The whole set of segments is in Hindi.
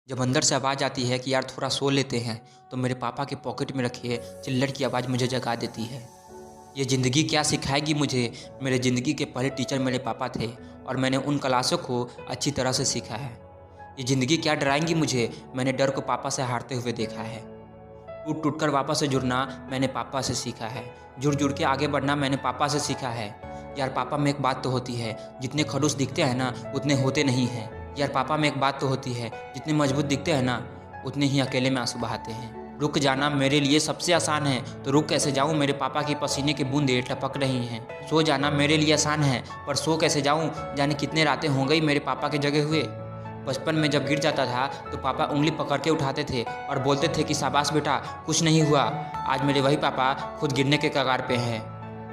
जब अंदर से आवाज़ आती है कि यार थोड़ा सो लेते हैं, तो मेरे पापा के पॉकेट में रखी चिल्लड़ की आवाज़ मुझे जगा देती है। ये ज़िंदगी क्या सिखाएगी मुझे, मेरे ज़िंदगी के पहले टीचर मेरे पापा थे और मैंने उन क्लासों को अच्छी तरह से सीखा है। ये ज़िंदगी क्या डराएंगी मुझे, मैंने डर को पापा से हारते हुए देखा है। टूट टूट कर वापस से जुड़ना मैंने पापा से सीखा है। जुड़ जुड़ के आगे बढ़ना मैंने पापा से सीखा है। यार पापा में एक बात तो होती है, जितने खड़ूस दिखते हैं ना उतने होते नहीं हैं। यार पापा में एक बात तो होती है, जितने मजबूत दिखते हैं ना उतने ही अकेले में आंसू बहाते हैं। रुक जाना मेरे लिए सबसे आसान है, तो रुक कैसे जाऊं, मेरे पापा की पसीने की बूंदें टपक रही हैं। सो जाना मेरे लिए आसान है, पर सो कैसे जाऊं, जाने कितने रातें हो गई मेरे पापा के जगे हुए। बचपन में जब गिर जाता था तो पापा उंगली पकड़ के उठाते थे और बोलते थे कि शाबाश बेटा, कुछ नहीं हुआ। आज मेरे वही पापा खुद गिरने के कगार पे हैं।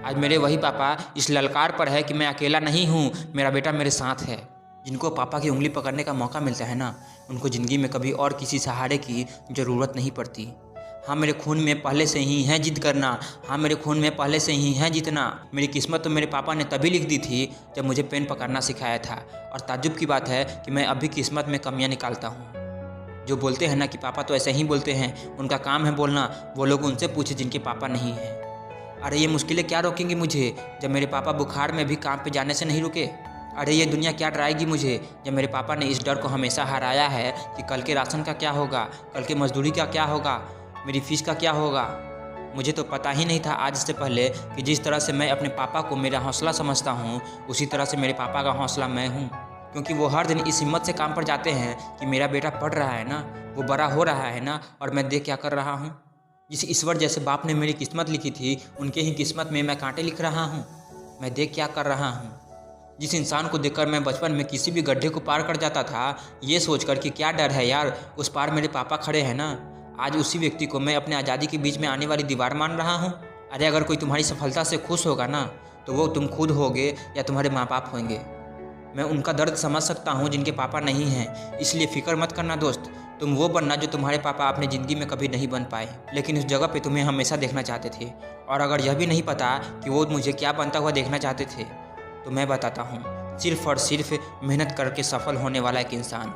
आज मेरे वही पापा इस ललकार पर है कि मैं अकेला नहीं हूँ, मेरा बेटा मेरे साथ है। जिनको पापा की उंगली पकड़ने का मौका मिलता है ना, उनको ज़िंदगी में कभी और किसी सहारे की ज़रूरत नहीं पड़ती। हाँ, मेरे खून में पहले से ही है जिद करना। हाँ, मेरे खून में पहले से ही है जीतना। मेरी किस्मत तो मेरे पापा ने तभी लिख दी थी जब मुझे पेन पकड़ना सिखाया था। और ताज्जुब की बात है कि मैं अभी किस्मत में कमियां निकालता हूँ। जो बोलते हैं ना कि पापा तो ऐसे ही बोलते हैं, उनका काम है बोलना, वो लोग उनसे पूछे जिनके पापा नहीं हैं। अरे ये मुश्किलें क्या रोकेंगी मुझे, जब मेरे पापा बुखार में भी काम पे जाने से नहीं रुके। अरे ये दुनिया क्या डराएगी मुझे, जब मेरे पापा ने इस डर को हमेशा हराया है कि कल के राशन का क्या होगा, कल के मजदूरी का क्या होगा, मेरी फीस का क्या होगा। मुझे तो पता ही नहीं था आज से पहले कि जिस तरह से मैं अपने पापा को मेरा हौसला समझता हूँ, उसी तरह से मेरे पापा का हौसला मैं हूँ। क्योंकि वो हर दिन इस हिम्मत से काम पर जाते हैं कि मेरा बेटा पढ़ रहा है ना, वो बड़ा हो रहा है ना, और मैं देख क्या कर रहा हूँ। जिस ईश्वर जैसे बाप ने मेरी किस्मत लिखी थी, उनके ही किस्मत में मैं कांटे लिख रहा हूँ। मैं देख क्या कर रहा हूँ। जिस इंसान को देखकर मैं बचपन में किसी भी गड्ढे को पार कर जाता था, ये सोचकर कि क्या डर है यार, उस पार मेरे पापा खड़े हैं ना, आज उसी व्यक्ति को मैं अपने आज़ादी के बीच में आने वाली दीवार मान रहा हूँ। अरे अगर कोई तुम्हारी सफलता से खुश होगा ना, तो वो तुम खुद होगे या तुम्हारे माँ बाप होंगे। मैं उनका दर्द समझ सकता हूँ जिनके पापा नहीं हैं, इसलिए फिक्र मत करना दोस्त। तुम वो बनना जो तुम्हारे पापा अपनी ज़िंदगी में कभी नहीं बन पाए, लेकिन उस जगह पे तुम्हें हमेशा देखना चाहते थे। और अगर यह भी नहीं पता कि वो मुझे क्या बनता हुआ देखना चाहते थे, तो मैं बताता हूँ, सिर्फ और सिर्फ मेहनत करके सफल होने वाला एक इंसान।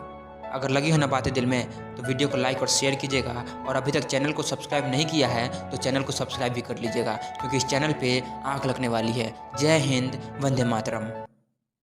अगर लगी हो ना बातें दिल में, तो वीडियो को लाइक और शेयर कीजिएगा, और अभी तक चैनल को सब्सक्राइब नहीं किया है तो चैनल को सब्सक्राइब भी कर लीजिएगा, क्योंकि इस चैनल पे आग लगने वाली है। जय हिंद, वंदे मातरम।